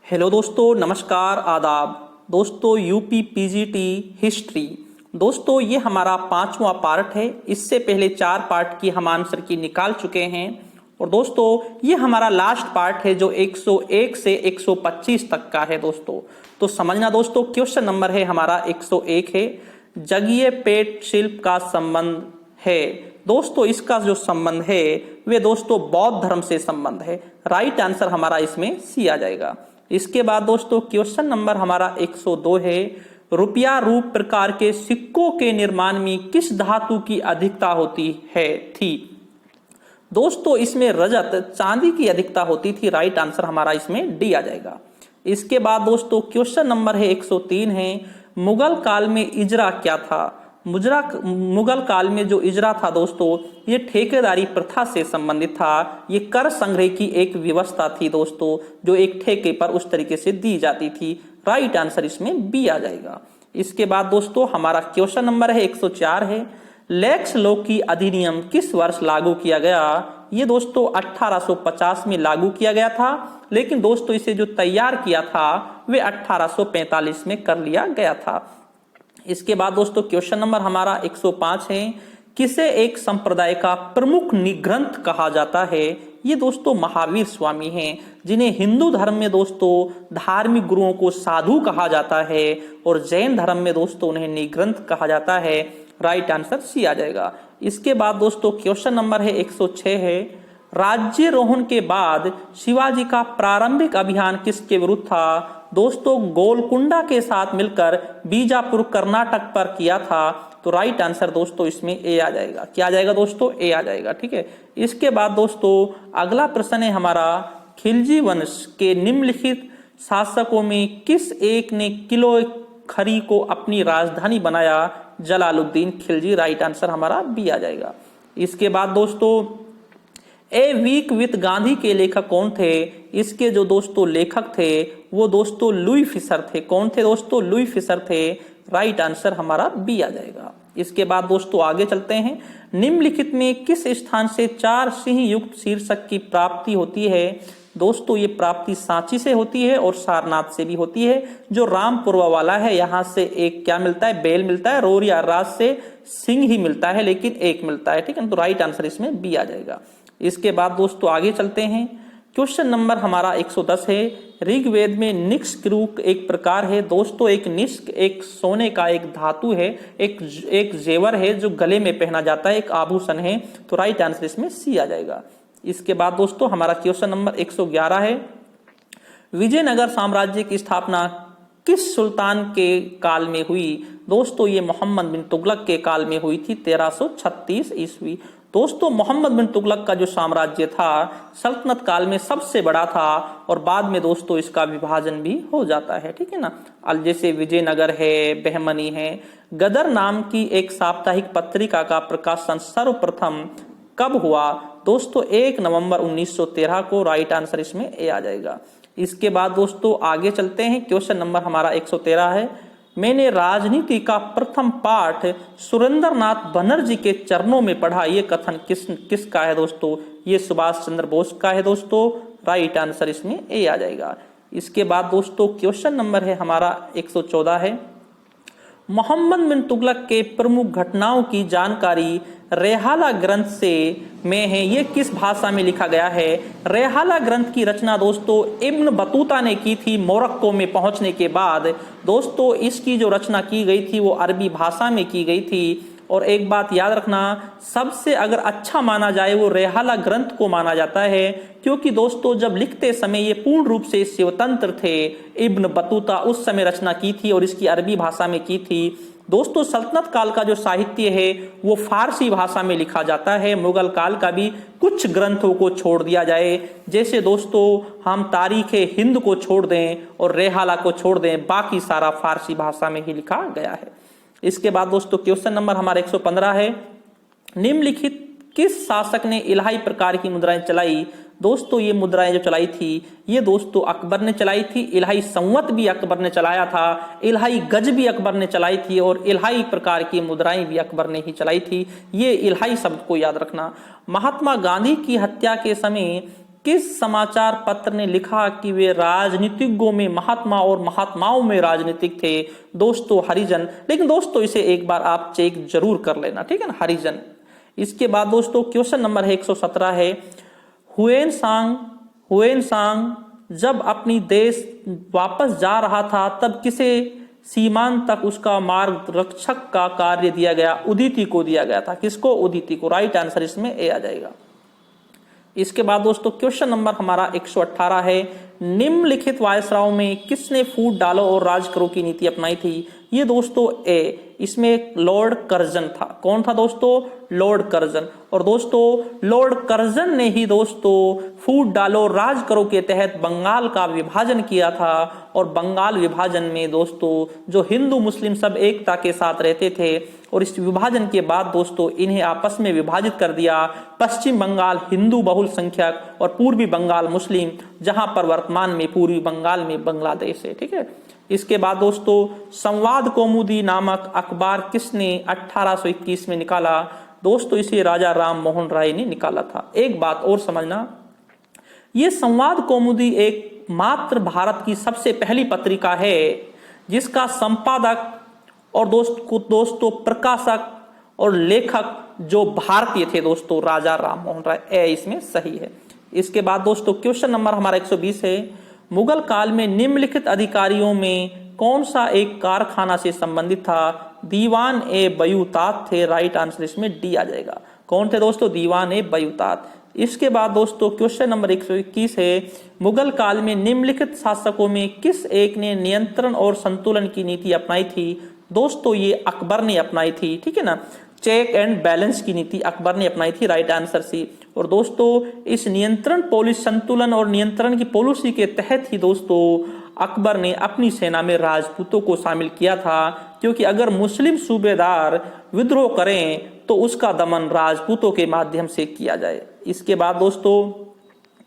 Hello दोस्तों, नमस्कार, आदाब। दोस्तों यूपी पीजीटी हिस्ट्री, दोस्तों ये हमारा 5वां पार्ट है। इससे पहले 4 पार्ट की हम आंसर की निकाल चुके हैं और दोस्तों ये हमारा लास्ट पार्ट है जो 101 से 125 तक का है दोस्तों। तो समझना दोस्तों, क्वेश्चन नंबर है हमारा 101 है, जगीय पेट शिल्प का संबंध है। दोस्तों इसका जो संबंध है वे दोस्तों बौद्ध धर्म से संबंध है। राइट आंसर हमारा इसमें सी आ जाएगा। इसके बाद दोस्तों क्वेश्चन नंबर हमारा 102 है, रुपया रूप प्रकार के सिक्कों के निर्माण में किस धातु की अधिकता होती है थी। दोस्तों इसमें रजत चांदी की अधिकता होती थी। राइट आंसर हमारा इसमें डी आ जाएगा। इसके बाद दोस्तों क्वेश्चन नंबर है 103 है, मुगल काल में इजरा क्या था। मुगल काल में जो इजरा था दोस्तों ये ठेकेदारी प्रथा से संबंधित था। ये कर संग्रह की एक व्यवस्था थी दोस्तों, जो एक ठेके पर उस तरीके से दी जाती थी। राइट आंसर इसमें बी आ जाएगा। इसके बाद दोस्तों हमारा क्वेश्चन नंबर है 104 है, लेक्स लोकी अधिनियम किस वर्ष लागू किया गया। ये दोस्तों 1850 में लागू किया गया था, लेकिन दोस्तों इसे जो तैयार किया था वे 1845 में कर लिया गया था। इसके बाद दोस्तों क्वेश्चन नंबर हमारा 105 है, किसे एक संप्रदाय का प्रमुख निग्रंथ कहा जाता है। ये दोस्तों महावीर स्वामी हैं, जिन्हें हिंदू धर्म में दोस्तों धार्मिक गुरुओं को साधु कहा जाता है और जैन धर्म में दोस्तों उन्हें निग्रंथ कहा जाता है। राइट आंसर सी आ जाएगा। इसके बाद दोस्तों क्वेश्चन नंबर है 106 है, राज्यारोहण के बाद शिवाजी का प्रारंभिक अभियान किसके विरुद्ध था। दोस्तों गोलकुंडा के साथ मिलकर बीजापुर कर्नाटक पर किया था। तो राइट आंसर दोस्तों इसमें ए आ जाएगा। क्या आ जाएगा दोस्तों, ए आ जाएगा। ठीक है। इसके बाद दोस्तों अगला प्रश्न है हमारा, खिलजी वंश के निम्नलिखित शासकों में किस एक ने किलो खरी को अपनी राजधानी बनाया। जलालुद्दीन खिलजी। राइट आंसर हमारा बी आ जाएगा। इसके बाद दोस्तों ए वीक विथ गांधी के लेखक कौन थे। इसके जो दोस्तों लेखक थे वो दोस्तों लुई फिशर थे। कौन थे दोस्तों, लुई फिशर थे। राइट आंसर हमारा बी आ जाएगा। इसके बाद दोस्तों आगे चलते हैं, निम्नलिखित में किस स्थान से 4 सिंह युक्त शीर्षक की प्राप्ति होती है। दोस्तों ये प्राप्ति सांची से होती है और सारनाथ से भी होती है। जो रामपुर वाला है यहाँ से एक क्या मिलता है, बेल मिलता है। रोरिया राज से सिंह ही मिलता है, लेकिन एक मिलता है। ठीक है, तो राइट आंसर इसमें बी आ जाएगा। इसके बाद दोस्तों आगे चलते हैं, क्वेश्चन नंबर हमारा 110 है, ऋग्वेद में निष्क्रूक एक प्रकार है। दोस्तों एक निष्क एक सोने का एक धातु है, एक जेवर है जो गले में पहना जाता है, एक आभूषण है। तो राइट आंसर इसमें सी आ जाएगा। इसके बाद दोस्तों हमारा क्वेश्चन नंबर 111 है, विजयनगर साम्राज्य की स्थापना किस सुल्तान के काल में हुई। दोस्तों ये मोहम्मद बिन तुगलक के काल में हुई थी, 1336 ईस्वी। दोस्तों मोहम्मद बिन तुगलक का जो साम्राज्य था सल्तनत काल में सबसे बड़ा था और बाद में दोस्तों इसका विभाजन भी हो जाता है। ठीक है ना, जैसे विजयनगर है, बहमनी है। गदर नाम की एक साप्ताहिक पत्रिका का प्रकाशन सर्वप्रथम कब हुआ। दोस्तों 1 नवंबर 1913 को। राइट आंसर इसमें ए आ जाएगा। इसके बाद दोस्तों आगे चलते हैं, क्वेश्चन नंबर हमारा 113 है, मैंने राजनीति का प्रथम पाठ सुरेंद्रनाथ बनर्जी के चरणों में पढ़ा। ये कथन किसका है दोस्तों, ये सुभाष चंद्र बोस का है दोस्तों। राइट आंसर इसमें ए आ जाएगा। इसके बाद दोस्तों क्वेश्चन नंबर है हमारा 114 है, मोहम्मद बिन तुगलक के प्रमुख घटनाओं की जानकारी रेहाला ग्रंथ से में है। ये किस भाषा में लिखा गया है। रेहाला ग्रंथ की रचना दोस्तों इब्न बतूता ने की थी मोरक्को में पहुंचने के बाद। दोस्तों इसकी जो रचना की गई थी वो अरबी भाषा में की गई थी। और एक बात याद रखना, सबसे अगर अच्छा माना जाए वो रेहाला ग्रंथ को माना जाता है, क्योंकि दोस्तों जब लिखते समय ये पूर्ण रूप से स्वतंत्र थे। इब्न बतूता उस समय रचना की थी और इसकी अरबी भाषा में की थी। दोस्तों सल्तनत काल का जो साहित्य है वो फारसी भाषा में लिखा जाता है। मुगल काल का भी कुछ ग्रंथों को छोड़ दिया जाए, जैसे दोस्तों हम तारीख हिंद को छोड़ दें और रेहाला को छोड़ दें, बाकी सारा फारसी भाषा में ही लिखा गया है। इसके बाद दोस्तों क्वेश्चन नंबर हमारा 115 है, निम्नलिखित किस शासक ने इलाही प्रकार की मुद्राएं चलाई। दोस्तों ये मुद्राएं जो चलाई थी ये दोस्तों अकबर ने चलाई थी। इलाही संवत भी अकबर ने चलाया था, इलाही गज भी अकबर ने चलाई थी और इलाही प्रकार की मुद्राएं भी अकबर ने ही चलाई थी। ये इलाही शब्द को याद रखना। महात्मा गांधी की हत्या के समय किस समाचार पत्र ने लिखा कि वे राजनीतिज्ञों में महात्मा और महात्माओं में राजनीतिक थे? दोस्तों हरिजन। लेकिन दोस्तों इसे एक बार आप चेक जरूर कर लेना, ठीक है ना, हरिजन। इसके बाद दोस्तों क्वेश्चन नंबर है 117 है, हुएन सांग जब अपनी देश वापस जा रहा था तब किसे सीमांत तक उसका मार्गरक्षक का कार्य दिया गया? उदिति को दिया गया था। किसको? उदिति को। राइट आंसर इसमें ए आ जाएगा। इसके बाद दोस्तों क्वेश्चन नंबर हमारा 118 है, निम्नलिखित वायसरायों में किसने फूट डालो और राज करो की नीति अपनाई थी? ये दोस्तों ए, इसमें लॉर्ड कर्जन था। कौन था दोस्तों? Lord Curzon. और दोस्तों लॉर्ड कर्जन ने ही दोस्तों फूट डालो राज करो के तहत बंगाल का विभाजन किया था। और बंगाल विभाजन में दोस्तों जो हिंदू मुस्लिम सब एकता के साथ रहते थे, और इस विभाजन के बाद दोस्तों इन्हें आपस में विभाजित कर दिया। पश्चिम बंगाल हिंदू बहुल संख्यक और पूर्वी बंगाल मुस्लिम, जहां पर वर्तमान में पूर्वी बंगाल में बांग्लादेश है, ठीक है। इसके बाद दोस्तों संवाद कौमुदी नामक अखबार किसने 1821 में निकाला? दोस्तों इसे राजा राम मोहन राय ने निकाला था। एक बात और समझना, ये संवाद कौमुदी एक मात्र भारत की सबसे पहली पत्रिका है जिसका संपादक और दोस्तों प्रकाशक और लेखक जो भारतीय थे दोस्तों, राजा राम मोहन राय। ए इसमें सही है। इसके बाद दोस्तों क्वेश्चन नंबर हमारा 120 है, मुगल काल में निम्नलिखित अधिकारियों में कौन सा एक कारखाना से संबंधित था? दीवान ए बयूतात थे। राइट आंसर इसमें डी आ जाएगा। कौन थे दोस्तों? दीवान ए बयूतात। इसके बाद दोस्तों क्वेश्चन नंबर 121 है, मुगल काल में निम्नलिखित शासकों में किस एक ने नियंत्रण और संतुलन की नीति अपनाई थी? दोस्तों ये अकबर ने अपनाई थी, ठीक है ना। चेक एंड बैलेंस की नीति अकबर ने अपनाई थी। Right answer C. और दोस्तों इस नियंत्रण पॉलिसी, संतुलन और नियंत्रण की पॉलिसी के तहत ही दोस्तों अकबर ने अपनी सेना में राजपूतों को शामिल किया था, क्योंकि अगर मुस्लिम सूबेदार विद्रोह करें तो उसका दमन राजपूतों के माध्यम से किया जाए। इसके बाद दोस्तों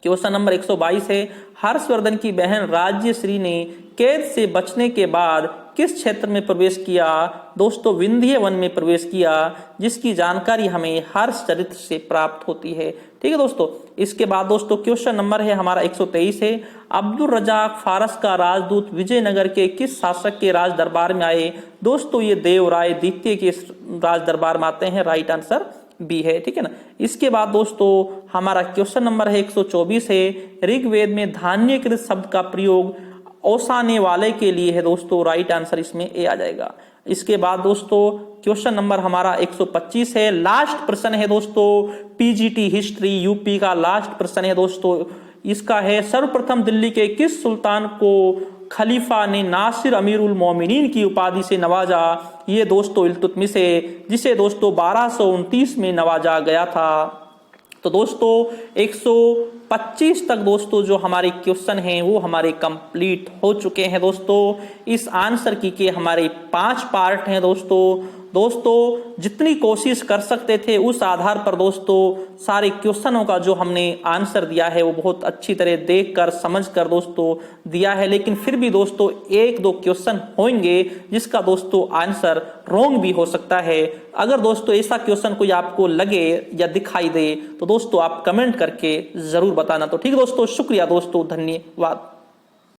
क्वेश्चन नंबर 122 है, हर्षवर्धन की बहन राज्यश्री ने कैद से बचने के बाद किस क्षेत्र में प्रवेश किया? दोस्तों विंध्य वन में प्रवेश किया, जिसकी जानकारी हमें हर्षचरित्र से प्राप्त होती है, ठीक है दोस्तों। इसके बाद दोस्तों क्वेश्चन नंबर है हमारा 123 है, अब्दुल रजाक फारस का राजदूत विजयनगर के किस शासक के राज दरबार में आए? दोस्तों ये देवराय द्वितीय के राज दरबार में आते हैं। राइट आंसर बी है, ठीक है ना। इसके बाद दोस्तों हमारा क्वेश्चन नंबर है 124 है, ऋग्वेद में धान्यकृत शब्द का प्रयोग ओसाने वाले के लिए है दोस्तों। राइट आंसर इसमें ए आ जाएगा। इसके बाद दोस्तों क्वेश्चन नंबर हमारा 125 है, लास्ट प्रश्न है दोस्तों, पीजीटी हिस्ट्री यूपी का लास्ट प्रश्न है दोस्तों। इसका है, सर्वप्रथम दिल्ली के किस सुल्तान को खलीफा ने नासिर अमीरुल मोमिनीन की उपाधि से नवाजा? ये दोस्तों इल्तुतमिश है, जिसे दोस्तों 1229 में नवाजा गया था। तो दोस्तों 125 तक दोस्तों जो हमारे क्वेश्चन हैं वो हमारे कंप्लीट हो चुके हैं दोस्तों। इस आंसर की के हमारे 5 पार्ट हैं दोस्तों जितनी कोशिश कर सकते थे उस आधार पर दोस्तों सारे क्वेश्चनों का जो हमने आंसर दिया है वो बहुत अच्छी तरह देखकर समझकर दोस्तों दिया है। लेकिन फिर भी दोस्तों 1-2 क्वेश्चन होंगे जिसका दोस्तों आंसर रॉन्ग भी हो सकता है। अगर दोस्तों ऐसा क्वेश्चन कोई आपको लगे या दिखाई दे तो दोस्तों आप कमेंट करके जरूर बताना। तो ठीक है दोस्तों, शुक्रिया दोस्तों, धन्यवाद।